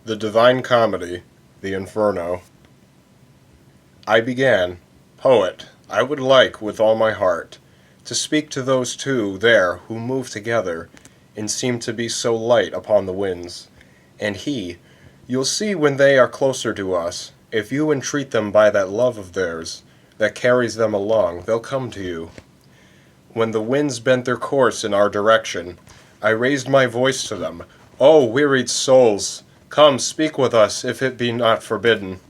The Divine Comedy, the Inferno. I began, Poet, I would like, with all my heart, to speak to those two there who move together, and seem to be so light upon the winds. And you'll see when they are closer to us, if you entreat them by that love of theirs, that carries them along, they'll come to you. When the winds bent their course in our direction, I raised my voice to them, O wearied souls! Come, speak with us, if it be not forbidden.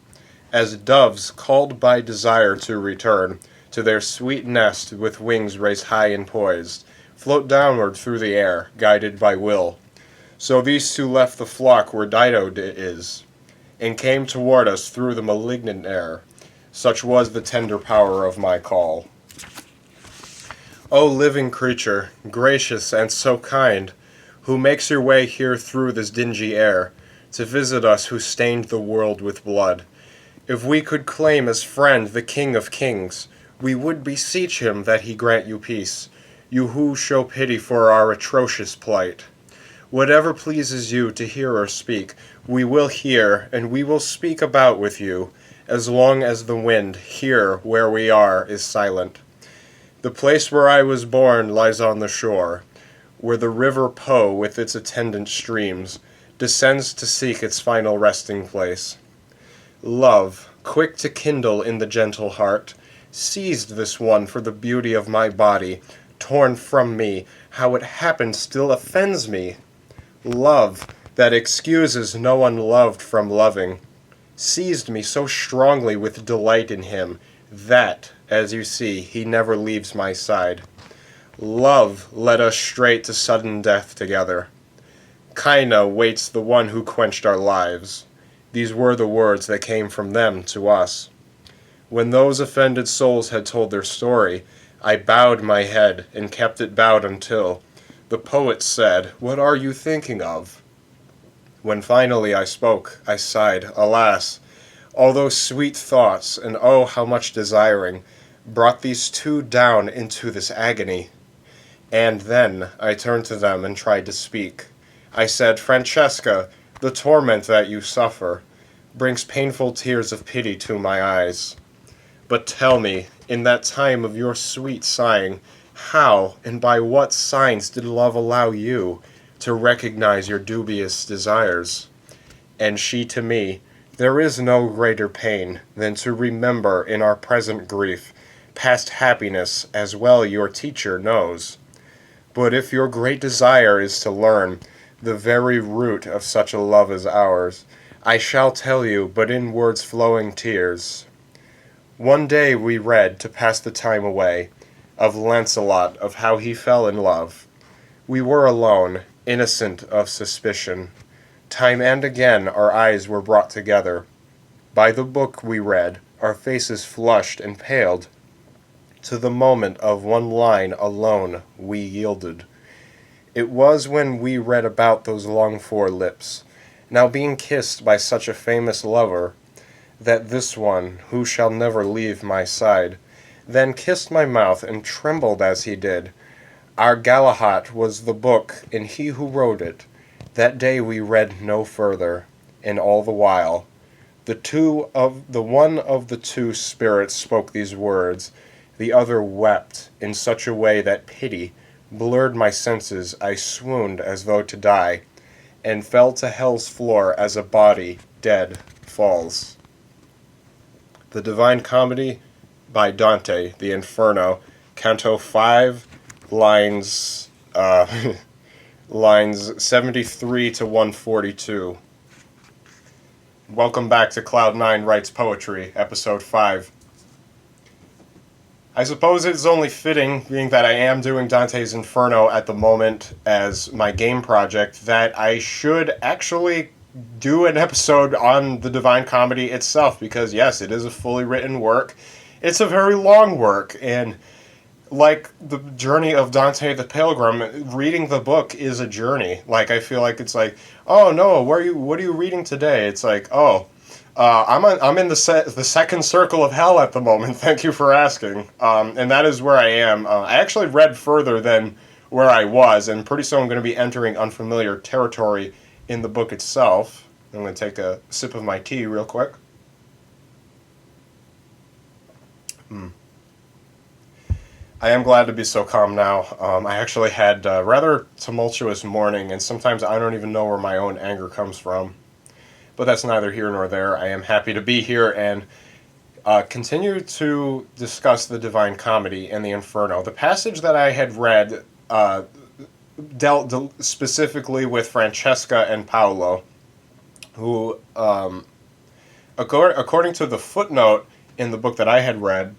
As doves, called by desire to return to their sweet nest with wings raised high and poised, float downward through the air, guided by will. So these two left the flock where Dido is, and came toward us through the malignant air. Such was the tender power of my call. O living creature, gracious and so kind, who makes your way here through this dingy air, to visit us who stained the world with blood. If we could claim as friend the King of Kings, we would beseech him that he grant you peace, you who show pity for our atrocious plight. Whatever pleases you to hear or speak, we will hear, and we will speak about with you, as long as the wind, here where we are, is silent. The place where I was born lies on the shore, where the river Po, with its attendant streams, descends to seek its final resting place. Love, quick to kindle in the gentle heart, seized this one for the beauty of my body, torn from me, how it happened still offends me. Love, that excuses no unloved from loving, seized me so strongly with delight in him, that, as you see, he never leaves my side. Love led us straight to sudden death together. Kaina waits the one who quenched our lives. These were the words that came from them to us. When those offended souls had told their story, I bowed my head and kept it bowed until the poet said, What are you thinking of? When finally I spoke, I sighed, Alas, all those sweet thoughts, and oh, how much desiring, brought these two down into this agony. And then I turned to them and tried to speak. I said, Francesca, the torment that you suffer brings painful tears of pity to my eyes. But tell me, in that time of your sweet sighing, how and by what signs did love allow you to recognize your dubious desires? And she to me, There is no greater pain than to remember in our present grief past happiness, as well your teacher knows. But if your great desire is to learn the very root of such a love as ours, I shall tell you, but in words flowing tears. One day we read, to pass the time away, of Lancelot, of how he fell in love. We were alone, innocent of suspicion. Time and again our eyes were brought together. By the book we read, our faces flushed and paled. To the moment of one line alone we yielded. It was when we read about those longed-for lips, now being kissed by such a famous lover, that this one, who shall never leave my side, then kissed my mouth and trembled as he did. Our Galahad was the book, and he who wrote it. That day we read no further, and all the while, the one of the two spirits spoke these words, the other wept in such a way that pity blurred my senses. I swooned as though to die, and fell to hell's floor as a body, dead, falls. The Divine Comedy by Dante, the Inferno, Canto 5, lines 73 to 142. Welcome back to Clowd9 Writes Poetry, Episode 5. I suppose it's only fitting, being that I am doing Dante's Inferno at the moment as my game project, that I should actually do an episode on the Divine Comedy itself, because yes, it is a fully written work. It's a very long work, and like the journey of Dante the Pilgrim, reading the book is a journey. Like, I feel like it's like, oh no, what are you reading today? It's like, I'm in the second circle of hell at the moment. Thank you for asking. And that is where I am. I actually read further than where I was, and pretty soon I'm going to be entering unfamiliar territory in the book itself. I'm going to take a sip of my tea real quick. I am glad to be so calm now. I actually had a rather tumultuous morning, and sometimes I don't even know where my own anger comes from. But that's neither here nor there. I am happy to be here and continue to discuss the Divine Comedy and the Inferno. The passage that I had read dealt specifically with Francesca and Paolo, who, according to the footnote in the book that I had read,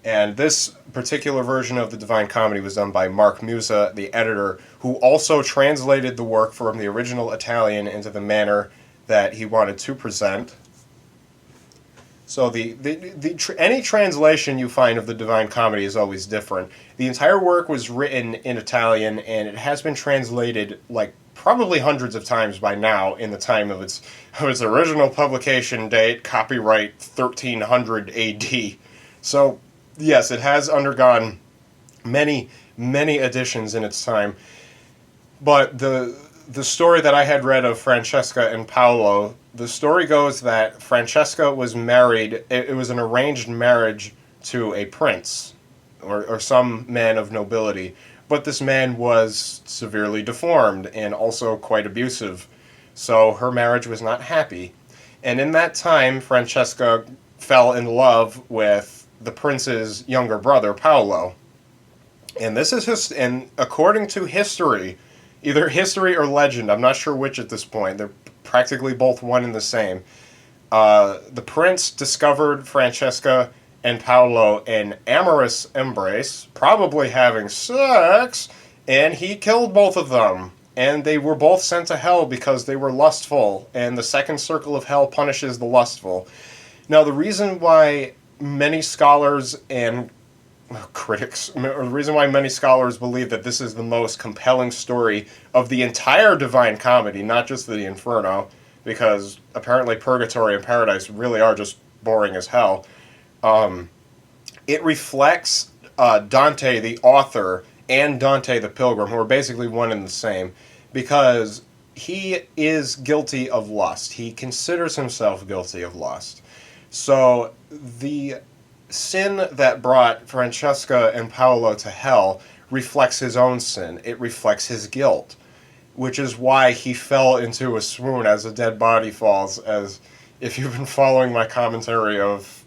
and this particular version of the Divine Comedy was done by Mark Musa, the editor, who also translated the work from the original Italian into the manner that he wanted to present. So any translation you find of the Divine Comedy is always different. The entire work was written in Italian, and it has been translated like probably hundreds of times by now in the time of its original publication date, copyright 1300 AD. So yes, it has undergone many editions in its time. But the story that I had read of Francesca and Paolo, the story goes that Francesca was married, it was an arranged marriage to a prince, or some man of nobility, but this man was severely deformed and also quite abusive, so her marriage was not happy. And in that time, Francesca fell in love with the prince's younger brother, Paolo. And this is and according to history, either history or legend, I'm not sure which at this point, they're practically both one and the same. The prince discovered Francesca and Paolo an amorous embrace, probably having sex, and he killed both of them. And they were both sent to hell because they were lustful, and the second circle of hell punishes the lustful. Now, the reason why many scholars and critics, the reason why many scholars believe that this is the most compelling story of the entire Divine Comedy, not just the Inferno, because apparently Purgatory and Paradise really are just boring as hell. It reflects Dante, the author, and Dante the Pilgrim, who are basically one and the same, because he is guilty of lust. He considers himself guilty of lust. So the sin that brought Francesca and Paolo to hell reflects his own sin. It reflects his guilt, which is why he fell into a swoon as a dead body falls. As if you've been following my commentary of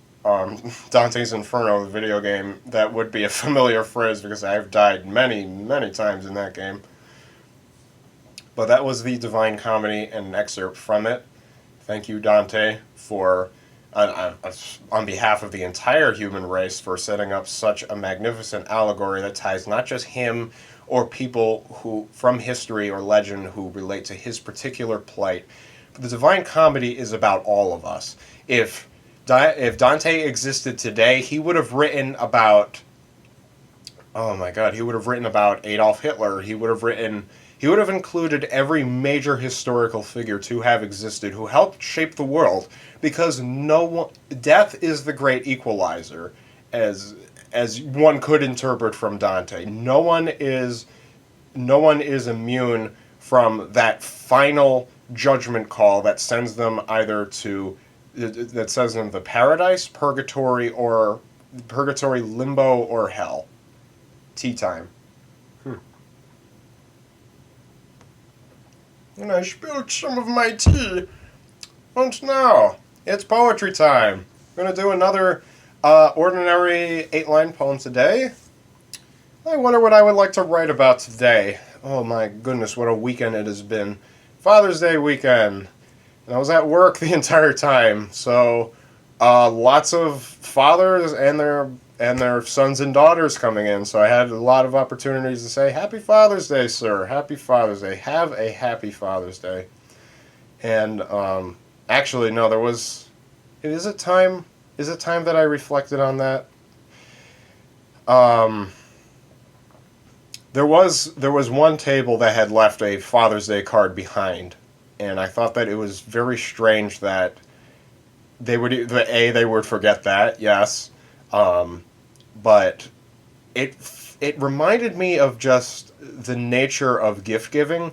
Dante's Inferno, the video game, that would be a familiar phrase because I've died many times in that game. But that was the Divine Comedy and an excerpt from it. Thank you, Dante, for on behalf of the entire human race, for setting up such a magnificent allegory that ties not just him or people who from history or legend who relate to his particular plight, but the Divine Comedy is about all of us. If Dante existed today, he would have written about, oh my God, he would have written about Adolf Hitler. He would have included every major historical figure to have existed who helped shape the world, because death is the great equalizer, as one could interpret from Dante. No one is immune from that final judgment call that sends them the paradise, purgatory, limbo, or hell. Tea time. And I spilled some of my tea. And now, it's poetry time. I'm going to do another ordinary 8-line poem today. I wonder what I would like to write about today. Oh my goodness, what a weekend it has been. Father's Day weekend. And I was at work the entire time, so lots of fathers and their sons and daughters coming in, so I had a lot of opportunities to say, Happy Father's Day, sir. Happy Father's Day. Have a happy Father's Day. And actually, no, is it time that I reflected on that? There was one table that had left a Father's Day card behind, and I thought that it was very strange that they would forget that, yes, but it reminded me of just the nature of gift giving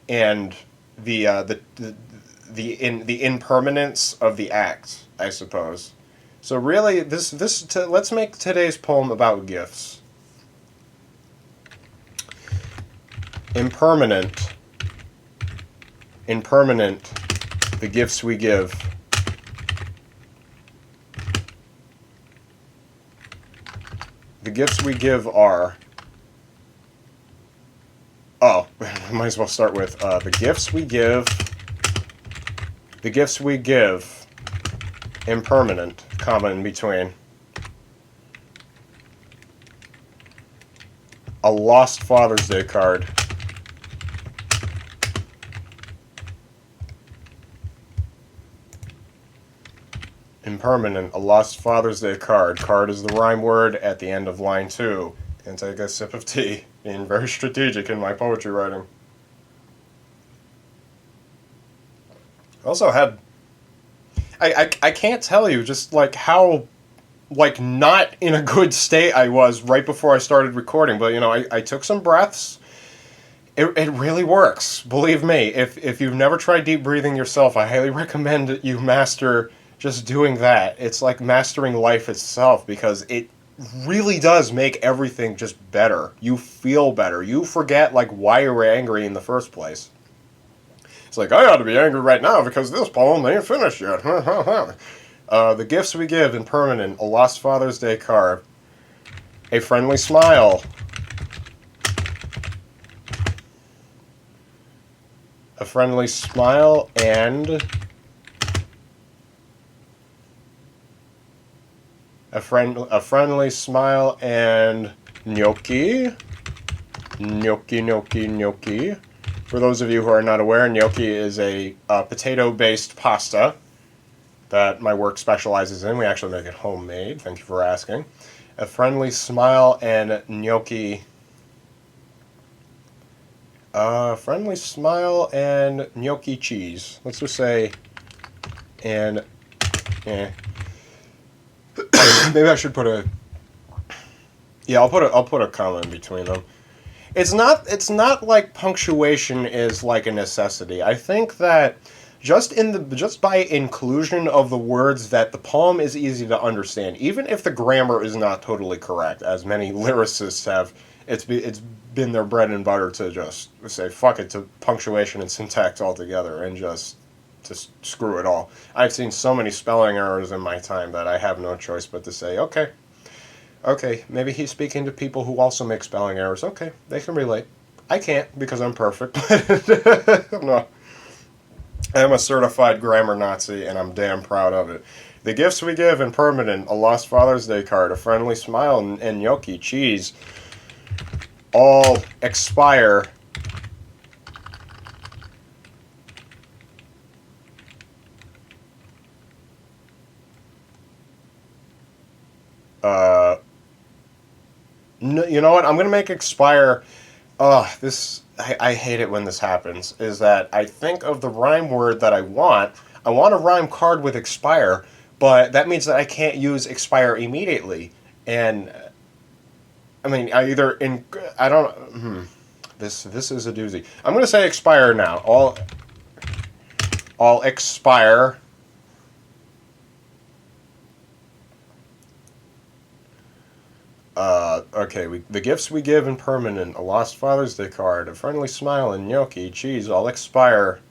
and the the impermanence of the act, I suppose. So really, let's make today's poem about gifts. Impermanent, the gifts we give. The gifts we give are. Oh, might as well start with the gifts we give. The gifts we give. Impermanent, comma in between. A lost Father's Day card. Impermanent, a lost Father's Day card. Card is the rhyme word at the end of line 2. And take a sip of tea. Being very strategic in my poetry writing. I also had... I can't tell you just like how like not in a good state I was right before I started recording, but you know, I took some breaths. It really works. Believe me, if you've never tried deep breathing yourself, I highly recommend that you master just doing that. It's like mastering life itself, because it really does make everything just better. You feel better. You forget like why you were angry in the first place. It's like, I ought to be angry right now because this poem ain't finished yet. The gifts we give, impermanent, a lost Father's Day card, a friendly smile, a friendly smile, and a friendly smile, and gnocchi. Gnocchi. For those of you who are not aware, gnocchi is a potato-based pasta that my work specializes in. We actually make it homemade. Thank you for asking. A friendly smile and gnocchi. Friendly smile and gnocchi cheese. Let's just say, and maybe I should put a. Yeah, I'll put a comma in between them. It's not like punctuation is like a necessity. I think that just by inclusion of the words, that the poem is easy to understand, even if the grammar is not totally correct, as many lyricists have. It's been their bread and butter to just say fuck it to punctuation and syntax altogether and just screw it all. I've seen so many spelling errors in my time that I have no choice but to say, okay, maybe he's speaking to people who also make spelling errors. Okay, they can relate. I can't because I'm perfect. No. I'm a certified grammar Nazi, and I'm damn proud of it. The gifts we give, impermanent, a lost Father's Day card, a friendly smile, and gnocchi cheese, all expire. No, you know what? I'm gonna make expire. I hate it when this happens. Is that I think of the rhyme word that I want. I want a rhyme card with expire, but that means that I can't use expire immediately. And I mean, I don't. This is a doozy. I'm gonna say expire now. All expire. Okay, the gifts we give, impermanent, a lost Father's Day card, a friendly smile, and gnocchi cheese all expire.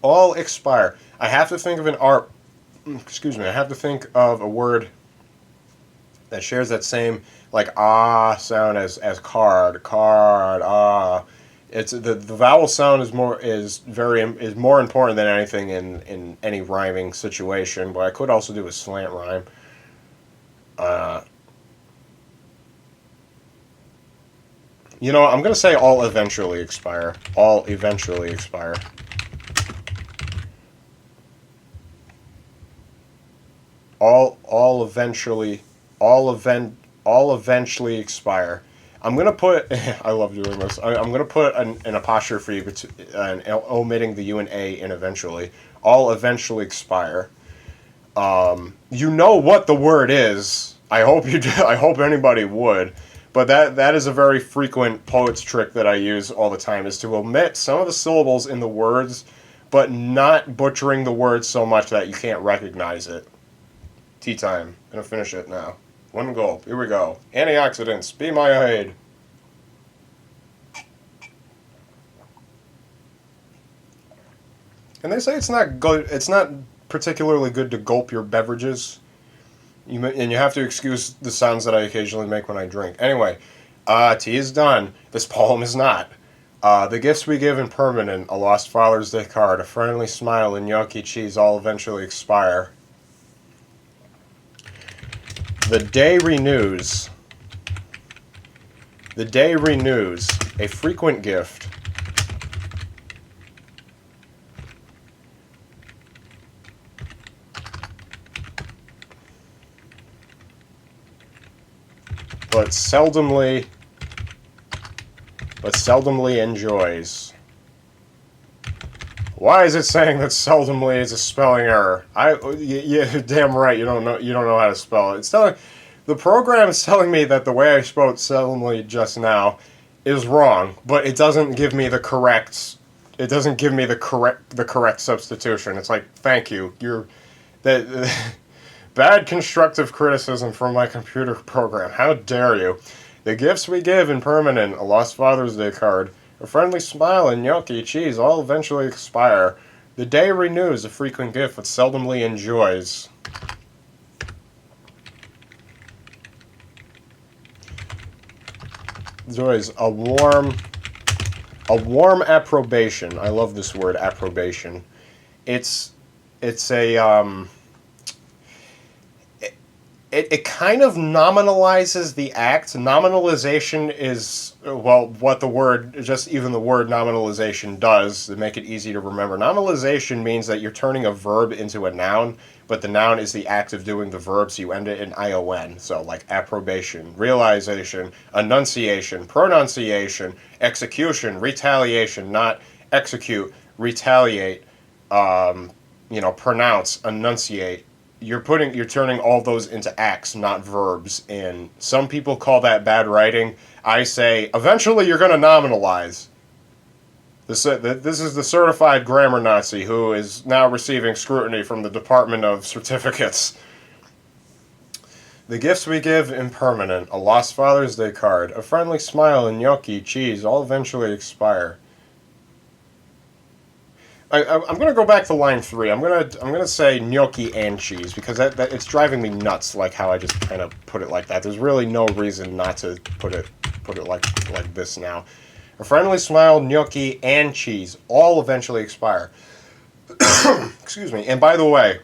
All expire. I have to think of I have to think of a word that shares that same like sound as card, It's the vowel sound is more important than anything in any rhyming situation. But I could also do a slant rhyme. I'm gonna say all eventually expire. All eventually expire. All eventually expire. I'm gonna put. I love doing this. I'm gonna put an apostrophe omitting the U and A in eventually. All eventually expire. You know what the word is. I hope you do. I hope anybody would. But that is a very frequent poet's trick that I use all the time, is to omit some of the syllables in the words, but not butchering the words so much that you can't recognize it. Tea time. Gonna finish it now. One gulp. Here we go. Antioxidants. Be my aid. And they say it's not good. It's not particularly good to gulp your beverages. And you have to excuse the sounds that I occasionally make when I drink. Anyway, tea is done. This poem is not. The gifts we give impermanent, a lost Father's Day card, a friendly smile, and gnocchi cheese all eventually expire. The day renews. The day renews, a frequent gift. But seldomly enjoys. Why is it saying that seldomly is a spelling error? Yeah, damn right. You don't know how to spell it. It's telling the program is telling me that the way I spelled seldomly just now is wrong, but it doesn't give me the correct. It doesn't give me the correct substitution. It's like, thank you. You're that. Bad constructive criticism from my computer program. How dare you? The gifts we give impermanent, a lost Father's Day card, a friendly smile, and gnocchi cheese all eventually expire. The day renews, a frequent gift but seldomly enjoys. Enjoys a warm approbation. I love this word, approbation. It's a It kind of nominalizes the act. Nominalization is, well, what the word, just even the word nominalization does to make it easy to remember. Nominalization means that you're turning a verb into a noun, but the noun is the act of doing the verb, so you end it in ION. So, like approbation, realization, enunciation, pronunciation, execution, retaliation, not execute, retaliate, pronounce, enunciate. You're turning all those into acts, not verbs, and some people call that bad writing. I say, eventually you're going to nominalize. This is the certified grammar Nazi who is now receiving scrutiny from the Department of Certificates. The gifts we give impermanent, a lost Father's Day card, a friendly smile, and gnocchi cheese all eventually expire. I'm going to go back to line 3. I'm going to say gnocchi and cheese because that it's driving me nuts. Like how I just kind of put it like that. There's really no reason not to put it like this now. A friendly smile, gnocchi, and cheese all eventually expire. Excuse me. And by the way,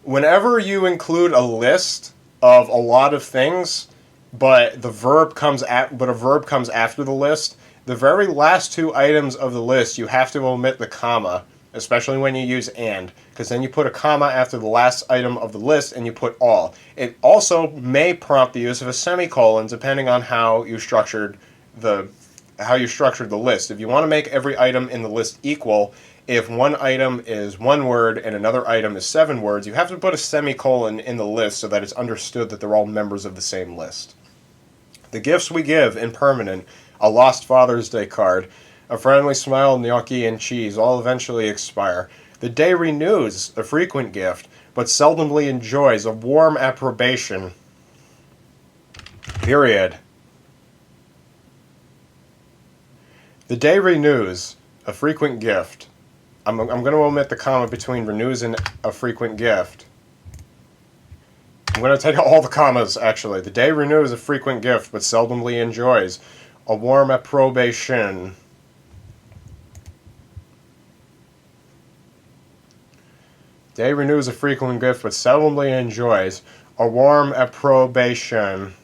whenever you include a list of a lot of things, but a verb comes after the list. The very last 2 items of the list, you have to omit the comma, especially when you use and, because then you put a comma after the last item of the list and you put all. It also may prompt the use of a semicolon depending on how you structured the list. If you want to make every item in the list equal, if one item is 1 word and another item is 7 words, you have to put a semicolon in the list so that it's understood that they're all members of the same list. The gifts we give impermanent, a lost Father's Day card, a friendly smile, gnocchi, and cheese all eventually expire. The day renews, a frequent gift, but seldomly enjoys a warm approbation. Period. The day renews, a frequent gift. I'm going to omit the comma between renews and a frequent gift. I'm going to take all the commas, actually. The day renews, a frequent gift, but seldomly enjoys a warm approbation. Day renews, a frequent gift, but seldomly enjoys a warm approbation.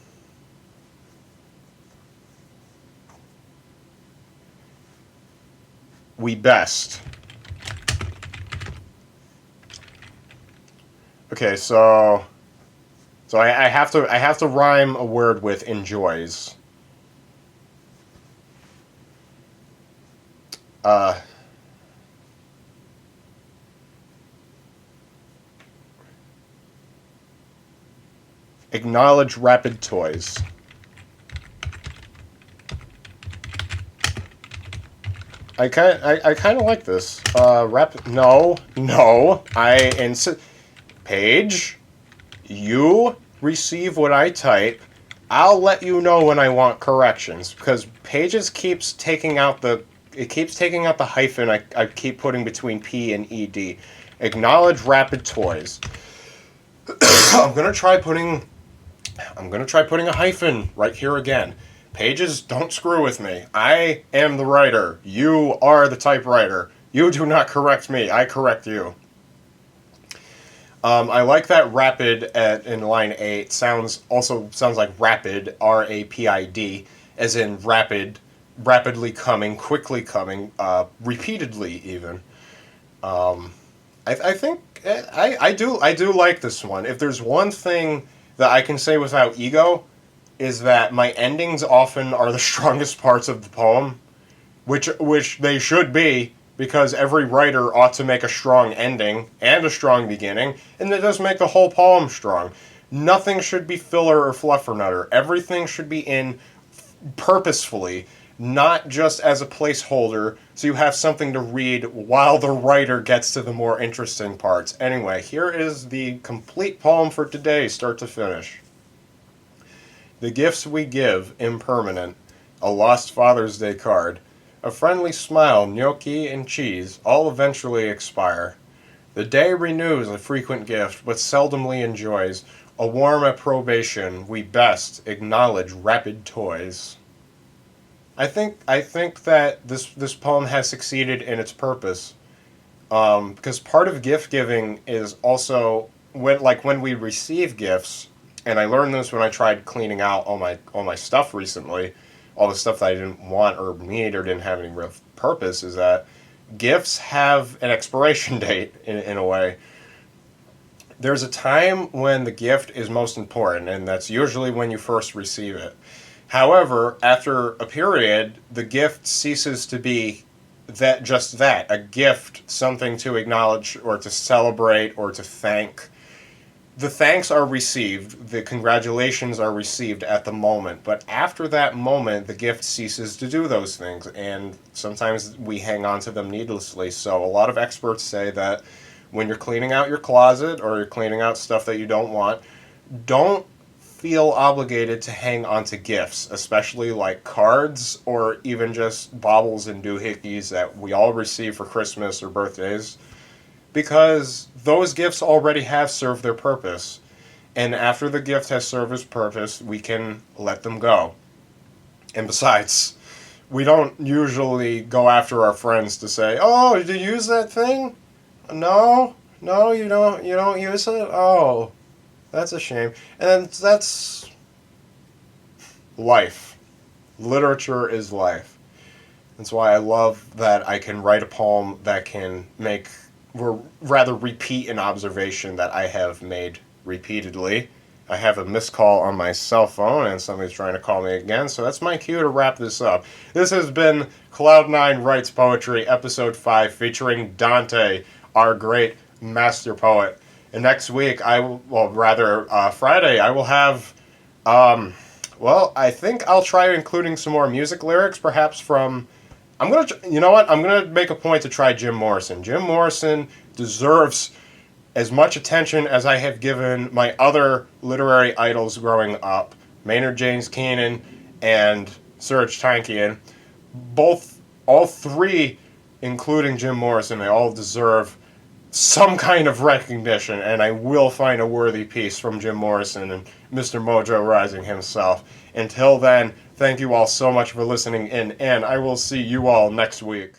We best. Okay, so I have to rhyme a word with enjoys. Acknowledge rapid toys. I kind of like this. No. I insist. Paige, you receive what I type. I'll let you know when I want corrections because Pages keeps taking out the hyphen I keep putting between P and ED. Acknowledge rapid toys. I'm gonna try putting a hyphen right here again. Pages, don't screw with me. I am the writer. You are the typewriter. You do not correct me. I correct you. I like that rapid in line 8 sounds like rapid, RAPID, as in rapid, rapidly coming, quickly coming, repeatedly even. I think I do like this one. If there's one thing that I can say without ego, is that my endings often are the strongest parts of the poem, which they should be because every writer ought to make a strong ending and a strong beginning, and that does make the whole poem strong. Nothing should be filler or fluffernutter. Everything should be in purposefully, not just as a placeholder, so you have something to read while the writer gets to the more interesting parts. Anyway, here is the complete poem for today, start to finish. The gifts we give, impermanent, a lost Father's Day card, a friendly smile, gnocchi, and cheese, all eventually expire. The day renews a frequent gift, but seldomly enjoys a warm approbation. We best acknowledge rapid toys. I think that this poem has succeeded in its purpose, because part of gift giving is also when we receive gifts, and I learned this when I tried cleaning out all my stuff recently, all the stuff that I didn't want or need or didn't have any real purpose, is that gifts have an expiration date in a way. There's a time when the gift is most important, and that's usually when you first receive it. However, after a period, the gift ceases to be that, a gift, something to acknowledge or to celebrate or to thank. The thanks are received, the congratulations are received at the moment, but after that moment, the gift ceases to do those things, and sometimes we hang on to them needlessly. So a lot of experts say that when you're cleaning out your closet or you're cleaning out stuff that you don't want, don't feel obligated to hang on to gifts, especially like cards or even just baubles and doohickeys that we all receive for Christmas or birthdays, because those gifts already have served their purpose. And after the gift has served its purpose, we can let them go. And besides, we don't usually go after our friends to say, "Oh, did you use that thing?" No, no, you don't use it? Oh, that's a shame. And that's life. Literature is life. That's why I love that I can write a poem that can make, or rather repeat an observation that I have made repeatedly. I have a missed call on my cell phone and somebody's trying to call me again, so that's my cue to wrap this up. This has been Cloud9 Writes Poetry, Episode 5, featuring Dante, our great master poet. And next week, Friday, I will have, I think I'll try including some more music lyrics, perhaps from, you know what? I'm gonna make a point to try Jim Morrison. Jim Morrison deserves as much attention as I have given my other literary idols growing up, Maynard James Keenan and Serge Tankian. All three, including Jim Morrison, they all deserve some kind of recognition, and I will find a worthy piece from Jim Morrison and Mr. Mojo Rising himself. Until then, thank you all so much for listening in, and I will see you all next week.